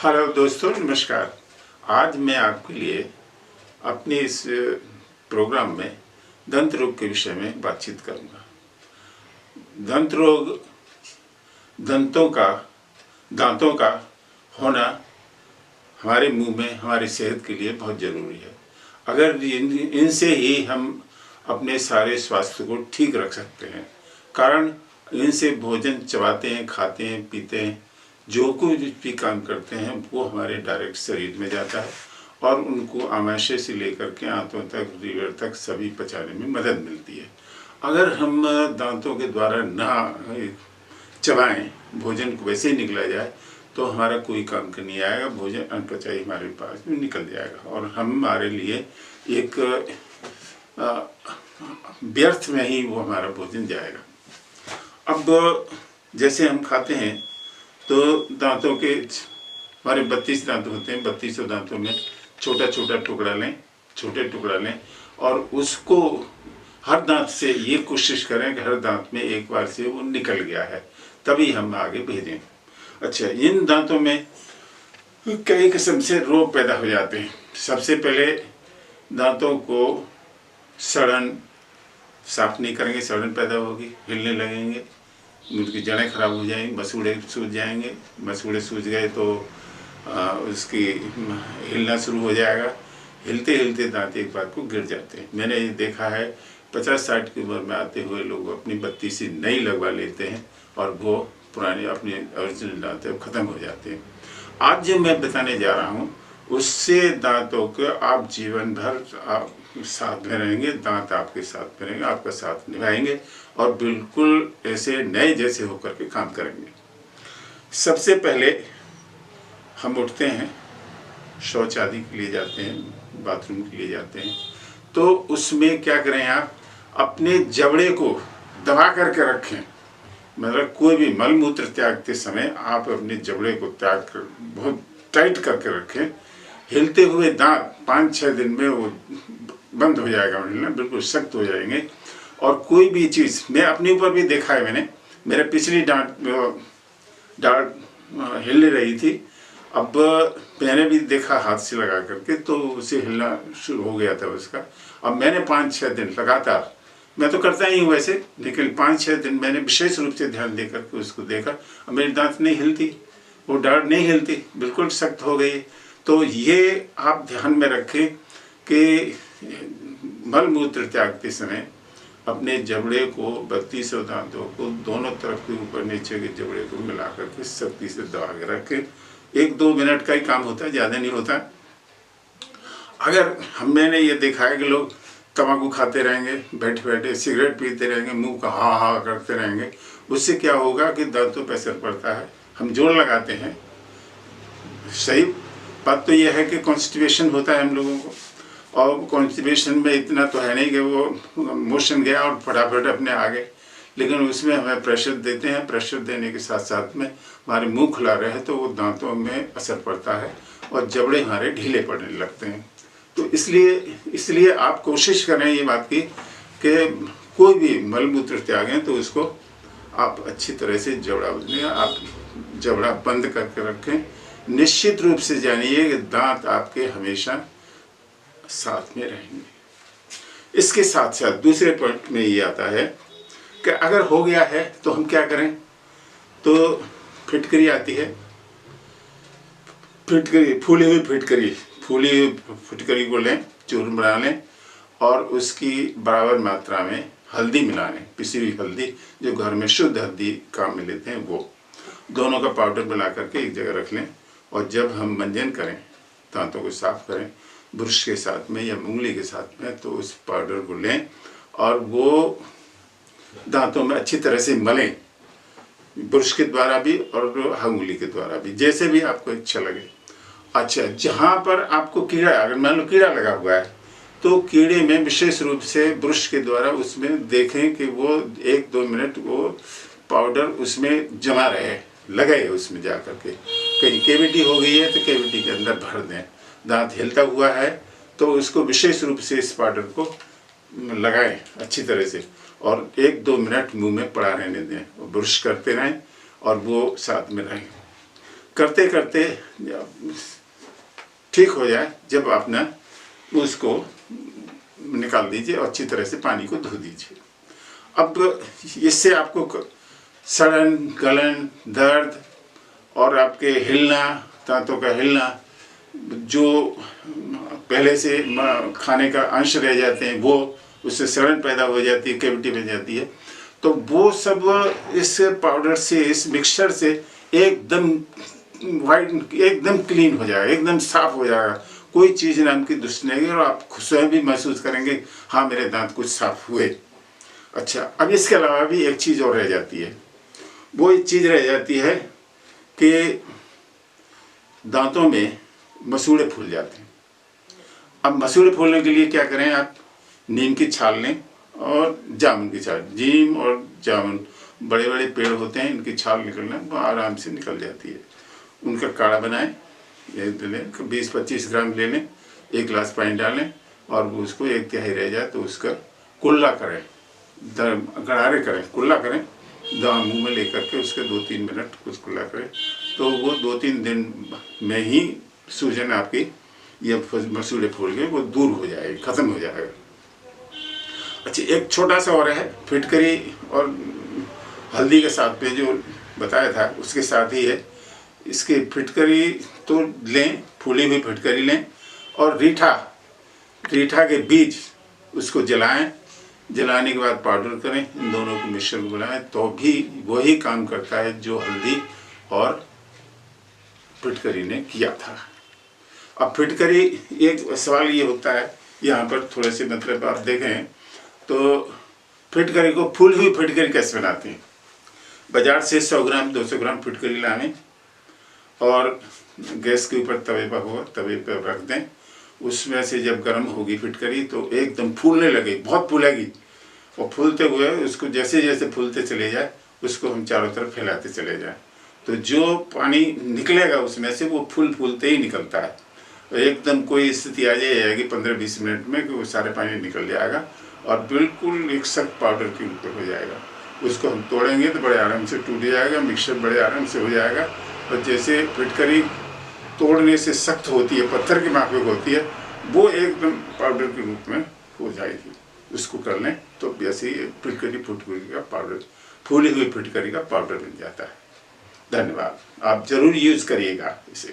Hello दोस्तों, नमस्कार। आज मैं आपके लिए अपने इस प्रोग्राम में दंत रोग के विषय में बातचीत करूंगा। दंत रोग दांतों का होना हमारे मुंह में हमारी सेहत के लिए बहुत ज़रूरी है। अगर इनसे ही हम अपने सारे स्वास्थ्य को ठीक रख सकते हैं। कारण इनसे भोजन चबाते हैं, खाते हैं, पीते हैं, जो कुछ भी काम करते हैं वो हमारे डायरेक्ट शरीर में जाता है और उनको आमाशय से लेकर के आंतों तक, लीवर तक सभी पचाने में मदद मिलती है। अगर हम दांतों के द्वारा ना चबाएं, भोजन को वैसे ही निकला जाए तो हमारा कोई काम का नहीं आएगा, भोजन अनपचाई हमारे पास में निकल जाएगा और हमारे लिए एक व्यर्थ में ही वो हमारा भोजन जाएगा। अब जैसे हम खाते हैं तो दांतों के हमारे 32 दांत होते हैं। 32 दांतों में छोटा छोटे टुकड़ा लें और उसको हर दांत से ये कोशिश करें कि हर दांत में एक बार से वो निकल गया है, तभी हम आगे भेजें। अच्छा, इन दांतों में कई किस्म से रोग पैदा हो जाते हैं। सबसे पहले दांतों को सड़न, साफ नहीं करेंगे, सड़न पैदा होगी, हिलने लगेंगे, उनकी जड़ें खराब हो जाएंगी, मसूड़े सूज जाएंगे। मसूड़े सूज गए तो उसकी हिलना शुरू हो जाएगा। हिलते हिलते दांत एक बार को गिर जाते हैं। मैंने ये देखा है 50-60 की उम्र में आते हुए लोग अपनी 32 नई लगवा लेते हैं और वो पुराने अपने ओरिजिनल दांत ख़त्म हो जाते हैं। आज जो मैं बताने जा रहा हूँ उससे दांतों को आप जीवन भर आप साथ में रहेंगे, दांत आपके साथ में रहेंगे, आपका साथ निभाएंगे और बिल्कुल ऐसे नए जैसे होकर के काम करेंगे। सबसे पहले हम उठते हैं, शौच आदि के लिए जाते हैं, बाथरूम के लिए जाते हैं, तो उसमें क्या करें, आप अपने जबड़े को दबा करके रखें। मतलब कोई भी मल मूत्र त्यागते समय आप अपने जबड़े को त्याग कर बहुत टाइट करके रखें। हिलते हुए दांत 5-6 दिन में वो बंद हो जाएगा हिलना, बिल्कुल सख्त हो जाएंगे। और कोई भी चीज़ मैं अपने ऊपर भी देखा है, मेरे पिछली डांट हिल रही थी, अब मैंने भी देखा हाथ से लगा करके तो उसे हिलना शुरू हो गया था उसका। अब मैंने 5-6 दिन लगातार, मैं तो करता ही हूँ वैसे, लेकिन 5-6 दिन मैंने विशेष रूप से ध्यान दे करके उसको देखा। अब मेरी दांत नहीं हिलती, वो डांट नहीं हिलती, बिल्कुल सख्त हो गई। तो ये आप ध्यान में रखें कि मल मूत्र त्यागते समय अपने जबड़े को, 32 दांतों को दोनों तरफ के ऊपर नीचे के जबड़े को मिला करके सख्ती से दबा के रखें। 1-2 मिनट का ही काम होता है, ज़्यादा नहीं होता। अगर मैंने ये देखा है कि लोग तम्बाकू खाते रहेंगे, बैठे बैठे सिगरेट पीते रहेंगे, मुंह का हा हा करते रहेंगे, उससे क्या होगा कि दांतों पर असर पड़ता है। हम जोड़ लगाते हैं, सही बात तो यह है कि कॉन्स्टिपेशन होता है हम लोगों को, और कॉन्स्टिपेशन में इतना तो है नहीं कि वो मोशन गया और फटाफट अपने आ गए, लेकिन उसमें हमें प्रेशर देते हैं। प्रेशर देने के साथ साथ में हमारे मुंह खुला रहे तो वो दांतों में असर पड़ता है और जबड़े हमारे ढीले पड़ने लगते हैं। तो इसलिए आप कोशिश करें ये बात की कि कोई भी मल मूत्र त्यागें तो उसको आप अच्छी तरह से जबड़ा बंद करके रखें। निश्चित रूप से जानिए कि दांत आपके हमेशा साथ में रहेंगे। इसके साथ साथ दूसरे पॉइंट में ये आता है कि अगर हो गया है तो हम क्या करें, तो फिटकरी आती है, फूली हुई फिटकरी को लें, चूर्ण बना लें और उसकी बराबर मात्रा में हल्दी मिला लें, पिसी हुई हल्दी, जो घर में शुद्ध हल्दी काम में लेते हैं, वो दोनों का पाउडर बना करके एक जगह रख लें। और जब हम मंजन करें, दांतों को साफ करें ब्रश के साथ में या उंगली के साथ में, तो उस पाउडर को लें और वो दांतों में अच्छी तरह से मलें, ब्रश के द्वारा भी और उंगली के द्वारा भी, जैसे भी आपको अच्छा लगे। अच्छा, जहाँ पर आपको कीड़ा, अगर मान लो कीड़ा लगा हुआ है तो कीड़े में विशेष रूप से ब्रश के द्वारा उसमें देखें कि वो 1-2 मिनट वो पाउडर उसमें जमा रहे, लगे उसमें जा करके। कहीं कैविटी हो गई है तो कैविटी के अंदर भर दें। दांत हिलता हुआ है तो उसको विशेष रूप से इस पाउडर को लगाएं अच्छी तरह से और 1-2 मिनट मुंह में पड़ा रहने दें और ब्रश करते रहें और वो साथ में रहें। करते करते ठीक हो जाए, जब अपना उसको निकाल दीजिए और अच्छी तरह से पानी को धो दीजिए। अब इससे आपको सड़न, गलन, दर्द और आपके हिलना, दांतों का हिलना, जो पहले से खाने का अंश रह जाते हैं वो उससे सड़न पैदा हो जाती है, कैविटी बन जाती है, तो वो सब इस पाउडर से, इस मिक्सचर से एकदम वाइट, एकदम क्लीन हो जाएगा, एकदम साफ हो जाएगा, कोई चीज़ नाम की दुष्ट नहीं, और आप स्वयं भी महसूस करेंगे हाँ मेरे दांत कुछ साफ हुए। अच्छा, अब इसके अलावा भी एक चीज़ और रह जाती है, वो एक चीज़ रह जाती है कि दांतों में मसूड़े फूल जाते हैं। अब मसूड़े फूलने के लिए क्या करें, आप नीम की छाल लें और जामुन की छाल, नीम और जामुन बड़े बड़े पेड़ होते हैं, इनकी छाल निकलना वो आराम से निकल जाती है। उनका काढ़ा बनाएं, 20-25 ग्राम ले लें, 1 गिलास पानी डालें और उसको 1/3 रह जाए तो उसका कुल्ला करें, गरारे करें, कुल्ला करें, दवा मुँह में लेकर के उसके 2-3 मिनट कुछ कुल्ला करें, तो वो 2-3 दिन में ही सूजन आपकी, ये मसूड़े फूल गए, वो दूर हो जाएगी, ख़त्म हो जाएगा। अच्छा, एक छोटा सा और है, फिटकरी और हल्दी के साथ पे जो बताया था उसके साथ ही है। इसकी फिटकरी तो लें, फूली हुई फिटकरी लें, और रीठा के बीज उसको जलाएं, जलाने के बाद पाउडर करें, इन दोनों को मिश्रण बनाएं, तो भी वही काम करता है जो हल्दी और फिटकरी ने किया था। अब फिटकरी, एक सवाल ये होता है यहाँ पर थोड़े से, मतलब आप देखें तो फिटकरी को, फूली हुई फिटकरी कैसे बनाते हैं, बाजार से 100 ग्राम 200 ग्राम फिटकरी लाएं और गैस के ऊपर तवे पर रख दें, उसमें से जब गर्म होगी फिटकरी तो एकदम फूलने लगे, बहुत फूलेगी, और फूलते हुए उसको जैसे जैसे फूलते चले जाए उसको हम चारों तरफ फैलाते चले जाएं, तो जो पानी निकलेगा उसमें से वो फूलते ही निकलता है। एकदम कोई स्थिति आ जाएगी 15-20 मिनट में कि वो सारे पानी निकल जाएगा और बिल्कुल एक सख्त पाउडर के रूप में हो जाएगा। उसको हम तोड़ेंगे तो बड़े आराम से टूट जाएगा, मिक्सचर बड़े आराम से हो जाएगा। और जैसे फिटकरी तोड़ने से सख्त होती है, पत्थर की माफिक होती है, वो एकदम पाउडर के रूप में हो जाएगी। उसको कर लें तो वैसे ही फिटकरी का पाउडर, फूली हुई फिटकरी का पाउडर बन जाता है। धन्यवाद, आप जरूर यूज करिएगा इसे।